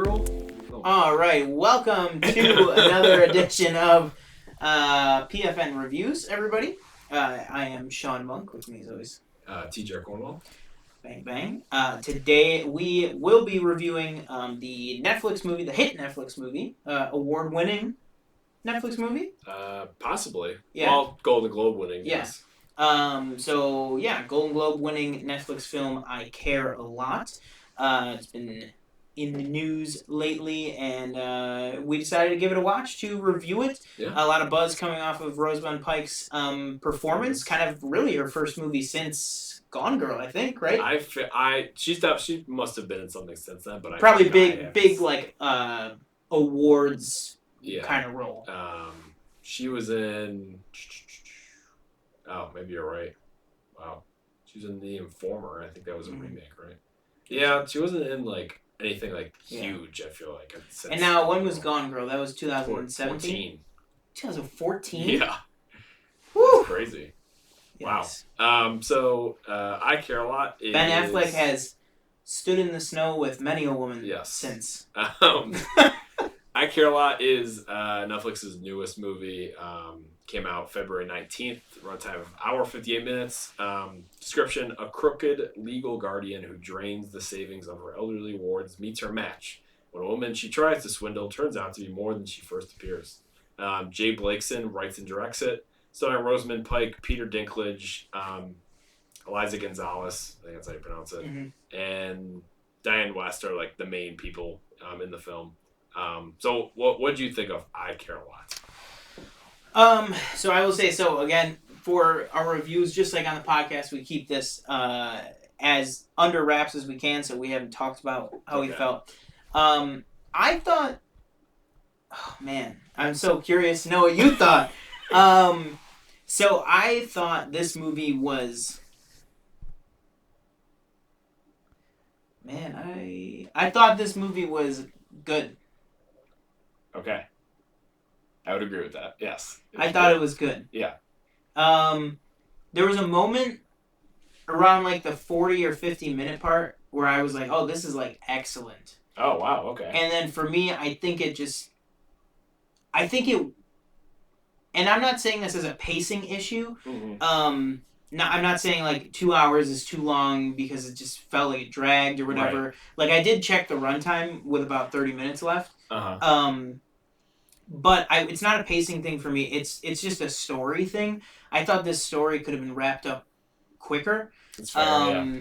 roll? Oh. All right, welcome to another edition of PFNReviews, everybody. I am Sean Monk, with me as always. T.J. Cornwall. Bang, bang. Today we will be reviewing the Netflix movie, the hit Netflix movie, award-winning Netflix movie. Possibly. Yeah. Well, Golden Globe winning, Yeah. yes. Golden Globe winning Netflix film I Care a Lot. It's been in the news lately, and we decided to give it a watch to review it. Yeah. A lot of buzz coming off of Rosamund Pike's performance. Kind of really her first movie since Gone Girl, I think, right? She must have been in something since then, but Probably big like awards kind of role. She was in. Oh, maybe you're right. Wow, she was in The Informer. I think that was a remake, right? Yeah, she wasn't in like anything like huge. I feel like. And now, when was Gone Girl? That was 2017. 2014. 2014. Yeah. Woo! That's crazy. Yes. Wow. I Care a Lot is... Ben Affleck has stood in the snow with many a woman since. I Care a Lot is Netflix's newest movie. Came out February 19th. Runtime of hour 58 minutes. Description: a crooked legal guardian who drains the savings of her elderly wards meets her match. When a woman she tries to swindle turns out to be more than she first appears. Jay Blakeson writes and directs it. Starring Rosamund Pike, Peter Dinklage, Eliza Gonzalez, I think that's how you pronounce it, and Diane West are like the main people in the film. So what do you think of I Care a Lot? So I will say, so again, for our reviews, just like on the podcast, we keep this as under wraps as we can, so we haven't talked about how we felt. I thought, oh man, I'm so curious to know what you thought. So I thought this movie was, I thought this movie was good. Okay. I would agree with that. Yes. I thought it was good. Yeah. There was a moment around like the 40 or 50 minute part where I was like, oh, this is like excellent. Oh, wow. Okay. And then for me, and I'm not saying this as a pacing issue. I'm not saying like 2 hours is too long because it just felt like it dragged or whatever. Right. Like I did check the runtime with about 30 minutes left. But it's not a pacing thing for me. It's just a story thing. I thought this story could have been wrapped up quicker. It's fair, yeah.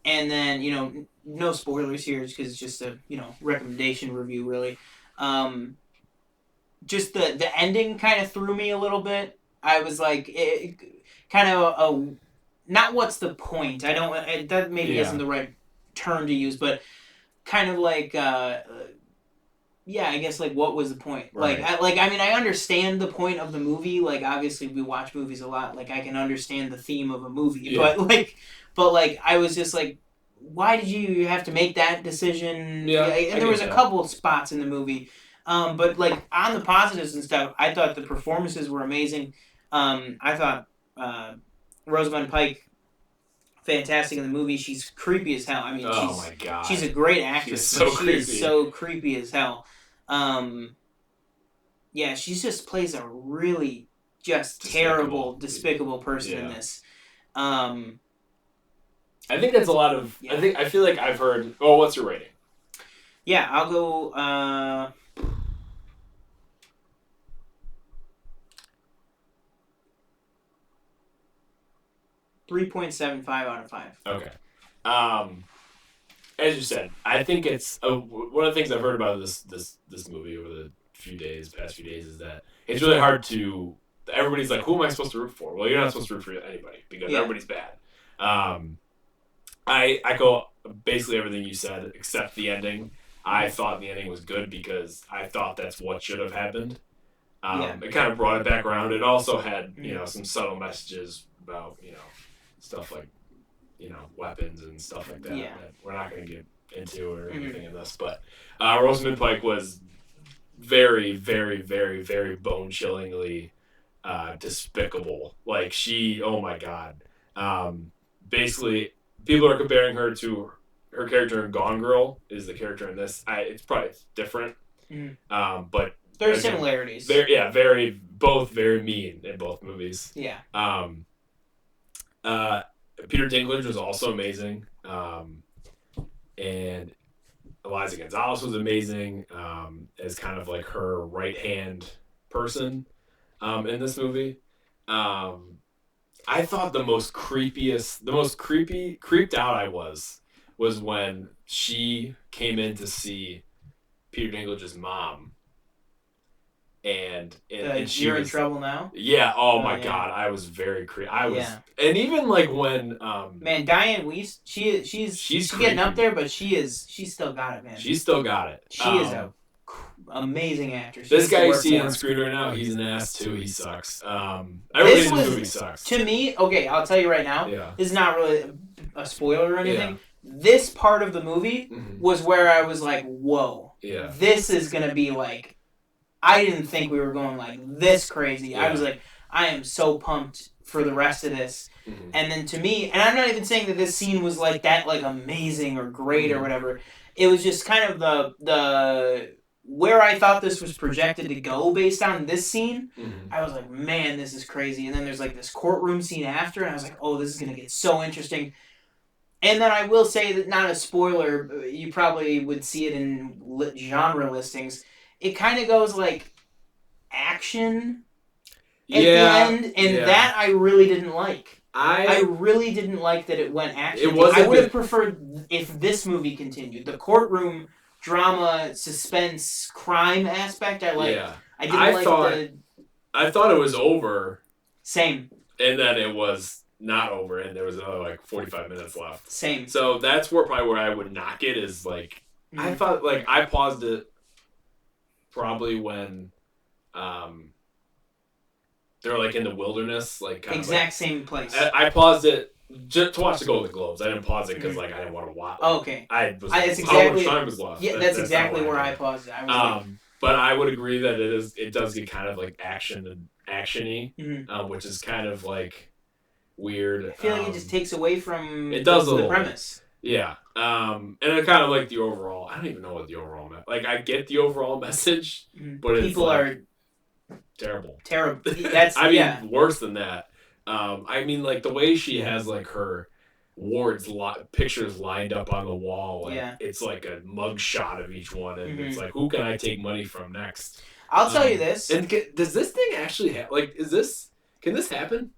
And then, no spoilers here because it's just a, recommendation review really. Just the ending kind of threw me a little bit. I was like, it kind of not what's the point. That maybe isn't the right term to use, but kind of like, I guess like what was the point? Right. I understand the point of the movie. Like obviously we watch movies a lot. Like I can understand the theme of a movie, but I was just like, why did you have to make that decision? Yeah, and there was a couple of spots in the movie. But like on the positives and stuff, I thought the performances were amazing. I thought Rosamund Pike, fantastic in the movie. She's creepy as hell. I mean, oh my God, she's a great actress. She is so creepy as hell. She just plays a really just terrible, despicable person in this. I think that's a lot of. Yeah. I feel like I've heard. Oh, what's your rating? Yeah, I'll go. 3.75 out of 5. Okay. As you said, I think it's one of the things I've heard about this movie over the past few days is that it's really hard to. Everybody's like, who am I supposed to root for? Well, you're not supposed to root for anybody because everybody's bad. I echo basically everything you said except the ending. I thought the ending was good because I thought that's what should have happened. It kind of brought it back around. It also had some subtle messages about stuff like weapons and stuff like that that we're not going to get into or anything in this. But Rosamund Pike was very, very, very, very bone-chillingly despicable. Like oh my God. Basically, people are comparing her to her character in Gone Girl is the character in this. It's probably different, but there are similarities. Both very mean in both movies. Yeah. Peter Dinklage was also amazing, and Eliza Gonzalez was amazing as kind of like her right hand person in this movie. I thought the most creeped out I was when she came in to see Peter Dinklage's mom. And you're in trouble now? Yeah. Oh my God. I was very creepy. And even like when man, Diane Weiss, she's getting up there, but she's still got it, man. She's still got it. She is a amazing actress. This guy you see on screen right now, he's an ass too. He sucks. This movie sucks. To me, okay, I'll tell you right now. Yeah. This is not really a spoiler or anything. Yeah. This part of the movie was where I was like, whoa. Yeah. This is gonna be like. I didn't think we were going like this crazy. Yeah. I was like, I am so pumped for the rest of this. And then to me, and I'm not even saying that this scene was like that, like amazing or great or whatever. It was just kind of the where I thought this was projected to go based on this scene. I was like, man, this is crazy. And then there's like this courtroom scene after, and I was like, oh, this is gonna get so interesting. And then I will say that, not a spoiler, you probably would see it in genre listings. It kind of goes like action at the end, and that I really didn't like. I really didn't like that it went action. I would have preferred if this movie continued. The courtroom drama, suspense, crime aspect I liked. Yeah. I thought it was over. Same. And then it was not over, and there was another like 45 minutes left. Same. So that's probably where I would knock it is like I thought like I paused it. Probably when they're like in the wilderness, like kind exact same place. I paused it just to watch the Golden Globes. I didn't pause it because like I didn't want to watch. Oh, okay. That's exactly how much time was left. Yeah, that's exactly where I paused it. But I would agree that it does get kind of like actiony, which is kind of like weird. I feel like it just takes away from the premise. Yeah. And it kind of like the overall, I don't even know what the overall, like I get the overall message, but people are terrible. That's, worse than that. I mean, like the way she has like her wards pictures lined up on the wall. Like, it's like a mug shot of each one. And it's like, who can I take money from next? I'll tell you this. And does this thing actually can this happen?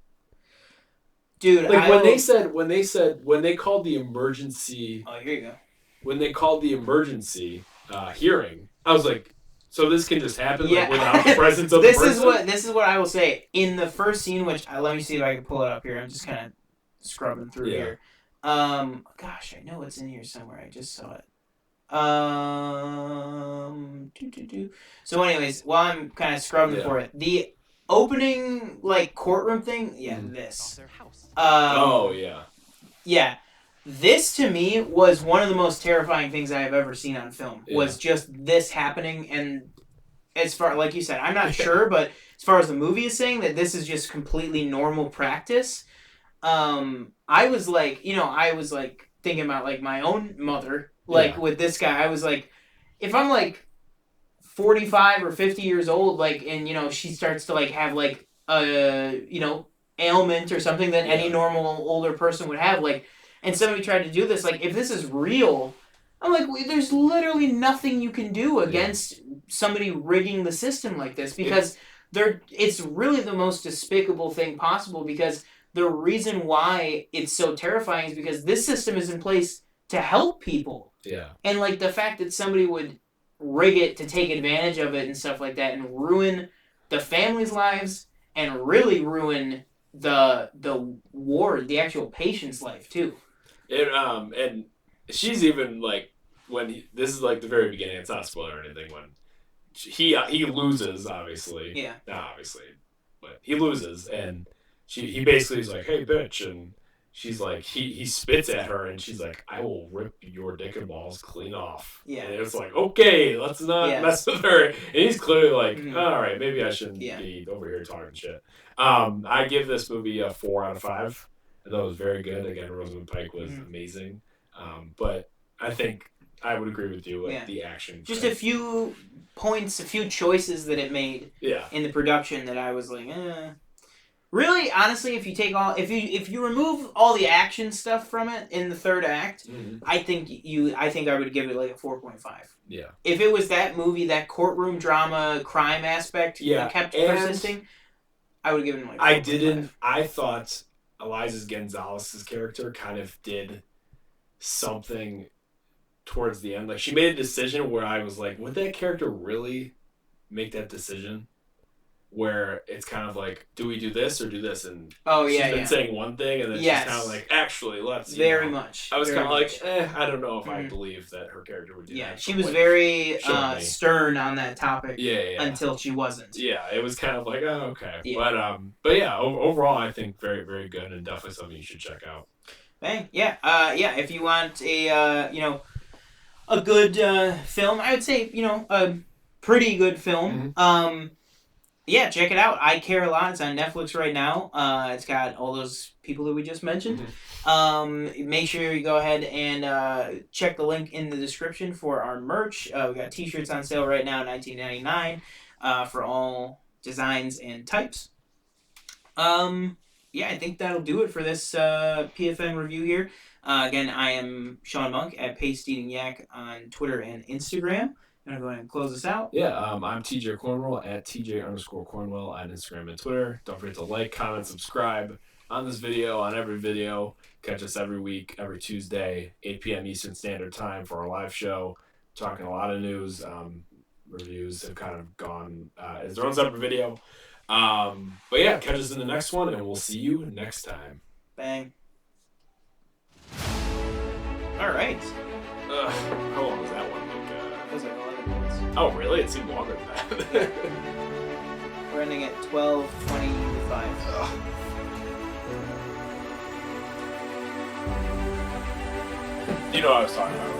Dude, like when they called the emergency. Oh, here you go. When they called the emergency hearing, I was like, so this can just happen like, without the presence of the person? This is what I will say. In the first scene, which let me see if I can pull it up here. I'm just kind of scrubbing through here. Gosh, I know it's in here somewhere. I just saw it. So, anyways, while I'm kind of scrubbing for it, the opening like courtroom thing, this. Yeah. This to me was one of the most terrifying things I have ever seen on film. Was just this happening, and as far like you said, I'm not sure, but as far as the movie is saying that this is just completely normal practice. I was like thinking about like my own mother, with this guy. I was like, if I'm like 45 or 50 years old, like, and she starts to like have like ailment or something that any normal older person would have, like, and somebody tried to do this, like, if this is real, I'm like, there's literally nothing you can do against somebody rigging the system like this, because it's really the most despicable thing possible, because the reason why it's so terrifying is because this system is in place to help people. Yeah. And like the fact that somebody would rig it to take advantage of it and stuff like that and ruin the families' lives and really ruin the ward, the actual patient's life too. And she's even like this is like the very beginning. It's not a spoiler or anything. When he loses, obviously. Yeah. Not obviously, but he loses, and he basically is like, "Hey, bitch," and she's like, he spits at her, and she's like, "I will rip your dick and balls clean off." Yeah. And it's like, okay, let's not mess with her. And he's clearly like, all right, maybe I shouldn't be over here talking shit. I give this movie a 4 out of 5. I thought it was very good. Again, Rosamund Pike was amazing. But I think I would agree with you with Yeah. the action. Just a few points, a few choices that it made in the production that I was like, Really, honestly, if you remove all the action stuff from it in the third act, I think I would give it like a 4.5. Yeah. If it was that movie, that courtroom drama crime aspect that kept persisting, I would give it like 4.5. I thought Eliza Gonzalez's character kind of did something towards the end. Like, she made a decision where I was like, would that character really make that decision? Where it's kind of like, do we do this or do this? And she's been saying one thing, and then she's kind of like, actually, let's. Very much. I was kind of like, I don't know if I believe that her character would do that. Yeah, she was very stern on that topic. Yeah. Until she wasn't. Yeah, it was kind of like, oh, okay. Yeah. But yeah, overall, I think very, very good, and definitely something you should check out. Bang. Yeah. If you want a good film, I would say a pretty good film. Yeah, check it out. I Care a Lot. It's on Netflix right now. It's got all those people that we just mentioned. Make sure you go ahead and check the link in the description for our merch. We got t-shirts on sale right now, $19.99 for all designs and types. Yeah, I think that'll do it for this PFN review here. Again, I am Sean Monk at Paste Eating Yak on Twitter and Instagram. I'm going to go ahead and close this out. Yeah, I'm T.J. Cornwell at TJ_Cornwell on Instagram and Twitter. Don't forget to like, comment, subscribe on this video, on every video. Catch us every week, every Tuesday, 8 p.m. Eastern Standard Time for our live show. Talking a lot of news. Reviews have kind of gone as their own separate video. But yeah, catch us in the next one, and we'll see you next time. Bang. All right. How long was that one? It was like 11 minutes. Oh, really? It seemed longer than that. We're ending at 12:25. You know what I was talking about.